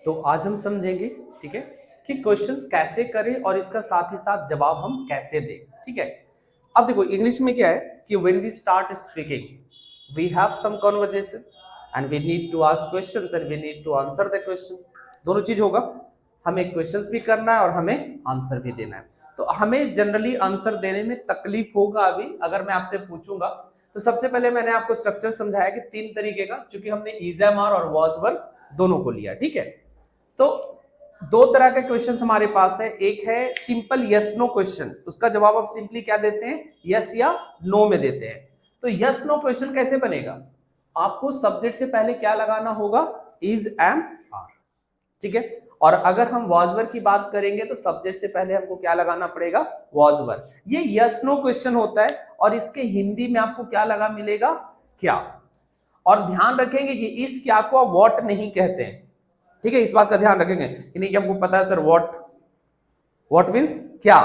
तो आज हम समझेंगे, ठीक है, कि क्वेश्चंस कैसे करें और इसका साथ ही साथ जवाब हम कैसे दें, ठीक है। अब देखो इंग्लिश में क्या है कि when we start speaking we have some conversation and we need to ask questions and we need to answer the question. दोनों चीज होगा, हमें क्वेश्चंस भी करना है और हमें आंसर भी देना है। तो हमें जनरली आंसर देने में तकलीफ होगा। अभी अगर मैं आपसे पूछूंगा तो सबसे पहले मैंने आपको स्ट्रक्चर समझाया कि 3 तरीके का, क्योंकि हमने इज एम आर और वाज वर दोनों को लिया, ठीक है। तो 2 तरह के क्वेश्चन हमारे पास है। एक है सिंपल यस नो क्वेश्चन, उसका जवाब आप सिंपली क्या देते हैं, यस या नो में देते हैं। तो यस नो क्वेश्चन कैसे बनेगा, आपको सब्जेक्ट से पहले क्या लगाना होगा, इज एम आर, ठीक है। और अगर हम वाज वर की बात करेंगे तो सब्जेक्ट से पहले हमको क्या लगाना पड़ेगा, वाज वर। ये यस नो क्वेश्चन होता है और इसके हिंदी में आपको क्या लगा मिलेगा, क्या। और ध्यान रखेंगे कि इस क्या को आप व्हाट नहीं कहते हैं, ठीक है। इस बात का ध्यान रखेंगे कि नहीं कि हमको पता है सर व्हाट मींस क्या,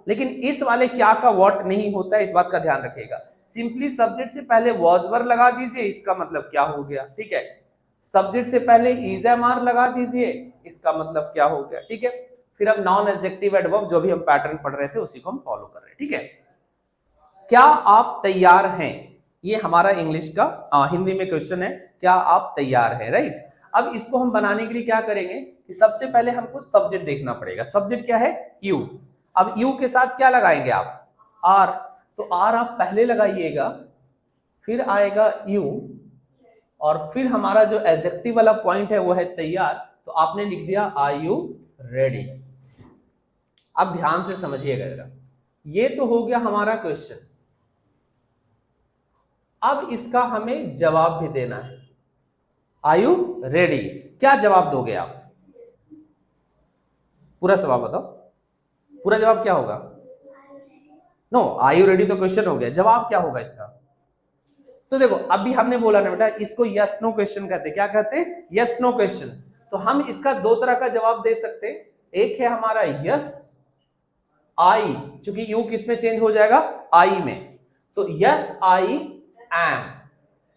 लेकिन इस वाले क्या का व्हाट नहीं होता है, इस बात का ध्यान रखिएगा। सिंपली सब्जेक्ट से पहले वाज वर लगा दीजिए, इसका मतलब क्या हो गया, ठीक है। सब्जेक्ट से पहले इज एम आर लगा दीजिए, इसका मतलब क्या हो गया, ठीक है। फिर अब नॉन एडजेक्टिव एडवर्ब जो भी हम पैटर्न पढ़ रहे थे उसी को हम फॉलो कर रहे हैं, ठीक है। क्या आप तैयार हैं, ये हमारा इंग्लिश का हिंदी में क्वेश्चन है, क्या आप तैयार हैं, राइट। अब इसको हम बनाने के लिए क्या करेंगे कि सबसे पहले हमको सब्जेक्ट देखना पड़ेगा। सब्जेक्ट क्या है, यू। अब यू के साथ क्या लगाएंगे आप, आर। तो आर आप पहले लगाइएगा, फिर आएगा यू, और फिर हमारा जो एडजेक्टिव वाला पॉइंट है वो है तैयार। तो आपने लिख दिया आर यू रेडी। अब ध्यान से समझिएगा जरा, ये तो हो गया हमारा क्वेश्चन। अब इसका हमें जवाब भी देना है। आर यू रेडी, क्या जवाब दोगे आप, पूरा सवाल बताओ, पूरा जवाब क्या होगा। नो, आर यू रेडी तो क्वेश्चन हो गया, जवाब क्या होगा इसका। तो देखो अभी हमने बोला ना बेटा, इसको यस नो क्वेश्चन कहते हैं। क्या कहते हैं, यस नो क्वेश्चन। तो हम इसका 2 तरह का जवाब दे सकते हैं। एक है हमारा यस आई, क्योंकि यू किस में चेंज हो जाएगा, आई में। तो यस आई एम,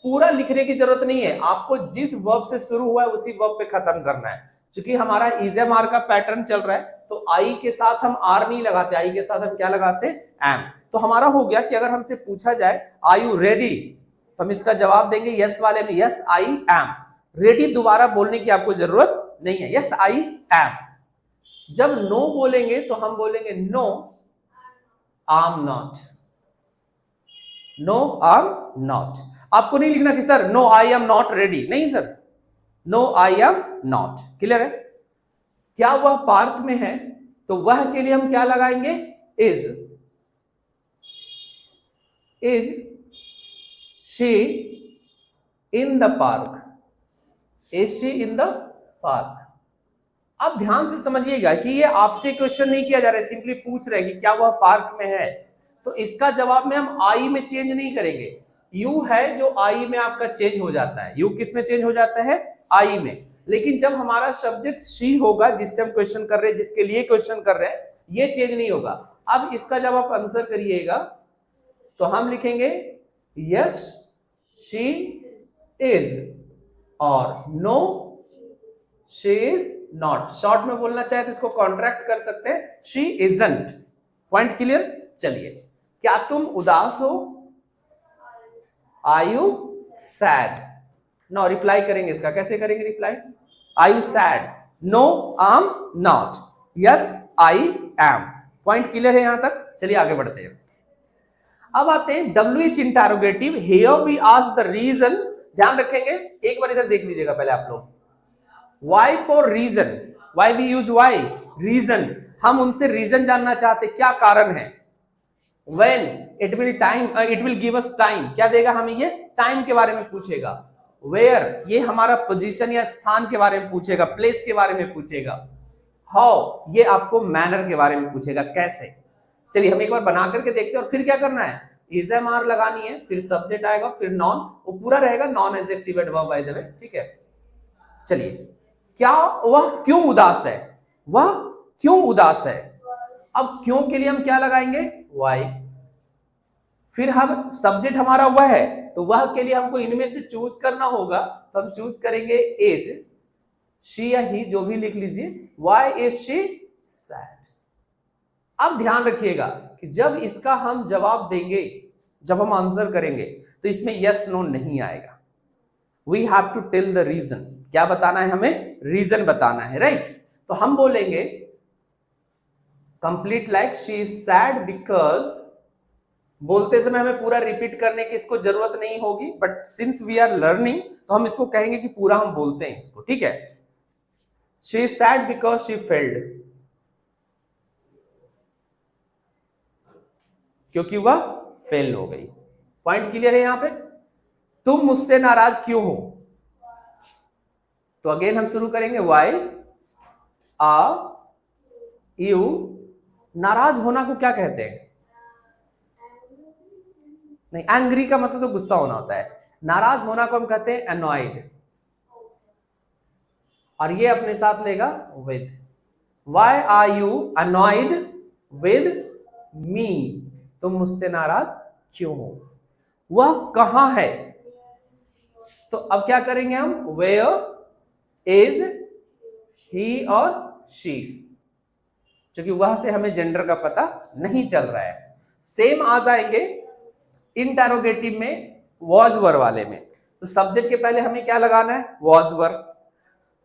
पूरा लिखने की जरूरत नहीं है, आपको जिस वर्ब से शुरू हुआ है उसी वर्ब पे खत्म करना है। क्योंकि हमारा इज एम आर का पैटर्न चल रहा है, तो आई के साथ हम आर नहीं लगाते, आई के साथ हम क्या लगाते हैं, एम। तो हमारा हो गया कि अगर हमसे पूछा जाए आर यू रेडी, तो हम इसका जवाब देंगे यस वाले में, यस आई एम। रेडी दोबारा बोलने की आपको जरूरत नहीं है, यस आई एम। जब नो बोलेंगे तो हम बोलेंगे no I am not, no I am not. आपको नहीं लिखना कि sir no I am not ready, नहीं sir, no I am not. Clear है। क्या वह पार्क में है, तो वह के लिए हम क्या लगाएंगे, is she in the park, is she in the park. अब ध्यान से समझिएगा कि ये आपसे क्वेश्चन नहीं किया जा रहा है, सिंपली पूछ रहे हैं कि क्या वह पार्क में है। तो इसका जवाब में हम आई में चेंज नहीं करेंगे। यू है जो आई में आपका चेंज हो जाता है, यू किस में चेंज हो जाता है, आई में। लेकिन जब हमारा सब्जेक्ट शी होगा, जिससे हम क्वेश्चन कर रहे हैं, जिसके लिए क्वेश्चन कर रहे हैं, ये चेंज नहीं होगा। अब इसका जब आप आंसर करिएगा तो हम लिखेंगे यस शी इज, और no she is not. Short में बोलना चाहे तो इसको कॉन्ट्रैक्ट कर सकते हैं, शी इजंट। Point clear. चलिए, क्या तुम उदास हो, are you sad. No, reply करेंगे इसका, कैसे करेंगे reply, are you sad, no I am not, yes I am. Point clear है यहां तक। चलिए आगे बढ़ते हैं। अब आते हैं WH interrogative, here we ask the reason. ध्यान रखेंगे, एक बार इधर देख लीजिएगा पहले आप लोग। Why for reason, why we use why, reason, हम उनसे रीजन जानना चाहते, क्या कारण है। When it will give us time, क्या देगा हमें, ये टाइम के बारे में पूछेगा। Where, ये हमारा पोजीशन या स्थान के बारे में पूछेगा, प्लेस के बारे में पूछेगा। How, ये आपको मैनर के बारे में पूछेगा, कैसे। चलिए हम एक बार बना करके देखते हैं, और फिर क्या करना है, इज एम आर लगानी है, फिर सब्जेक्ट आएगा, फिर नॉन, वो पूरा रहेगा non adjective adverb by the way, ठीक है। चलिए, क्या वह क्यों उदास है, वह क्यों उदास है। अब क्यों के लिए हम क्या लगाएंगे, वाई। फिर हम सब्जेक्ट हमारा वह है, तो वह के लिए हमको इनमें से चूज करना होगा, तो हम चूज करेंगे एज। शी या ही जो भी लिख लीजिए, व्हाई इज शी सैड। अब ध्यान रखिएगा कि जब इसका हम जवाब देंगे, जब हम आंसर करेंगे, तो इसमें यस नो नहीं आएगा। We have to tell the reason. क्या बताना है हमें? रीजन बताना है, राइट। तो हम बोलेंगे complete like she is sad because, बोलते समय हमें पूरा रिपीट करने की इसको जरूरत नहीं होगी, but since we are learning तो हम इसको कहेंगे कि पूरा हम बोलते हैं इसको, ठीक है। She is sad because she failed, क्योंकि वह फेल हो गई। पॉइंट क्लियर है यहां पे? तुम मुझसे नाराज क्यों हो? तो अगेन हम शुरू करेंगे, व्हाई आर यू, नाराज होना को क्या कहते हैं? नहीं, एंग्री का मतलब तो गुस्सा होना होता है, नाराज होना को हम कहते हैं अनॉयड। और ये अपने साथ लेगा with. Why are you annoyed with me, तुम मुझसे नाराज क्यों हो? वह कहां है? तो अब क्या करेंगे हम, वेयर इज ही और शी, क्योंकि वह से हमें जेंडर का पता नहीं चल रहा है। सेम आ जाएंगे इंटरोगेटिव में, वॉज वर वाले में। तो सब्जेक्ट के पहले हमें क्या लगाना है? Was were.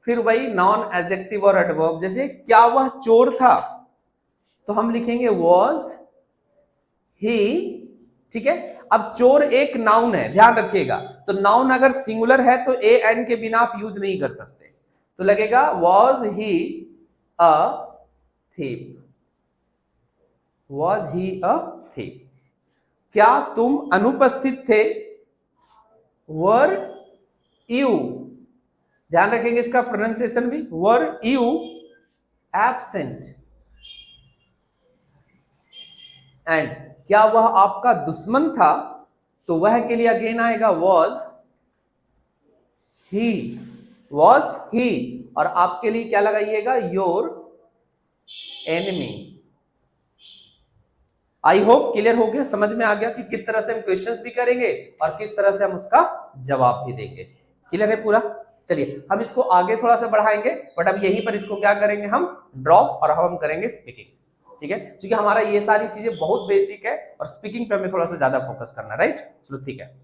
फिर वही नॉन एडजेक्टिव और एडवर्ब, जैसे क्या वह चोर था, तो हम लिखेंगे वॉज ही, ठीक है। अब चोर एक नाउन है, ध्यान रखिएगा। तो नाउन अगर सिंगुलर है तो ए एन के बिना आप यूज नहीं कर सकते, तो लगेगा was he a thief, was he a thief. क्या तुम अनुपस्थित थे, वर यू, ध्यान रखेंगे इसका प्रोनाउंसिएशन भी, वर यू एब्सेंट। एंड क्या वह आपका दुश्मन था, तो वह के लिए अगेन आएगा वॉज ही, वॉज ही। और आपके लिए क्या लगाइएगा? Your enemy. I hope clear हो गया, समझ में आ गया कि किस तरह से हम क्वेश्चंस भी करेंगे और किस तरह से हम उसका जवाब भी देंगे। क्लियर है पूरा? चलिए हम इसको आगे थोड़ा सा बढ़ाएंगे, बट अब यहीं पर इसको क्या करेंगे हम, ड्रॉप, और हम करेंगे स्पीकिंग, ठीक है। क्योंकि हमारा ये सारी चीजें बहुत बेसिक है और स्पीकिंग पे हमें थोड़ा सा ज्यादा फोकस करना है, राइट। चलो ठीक है।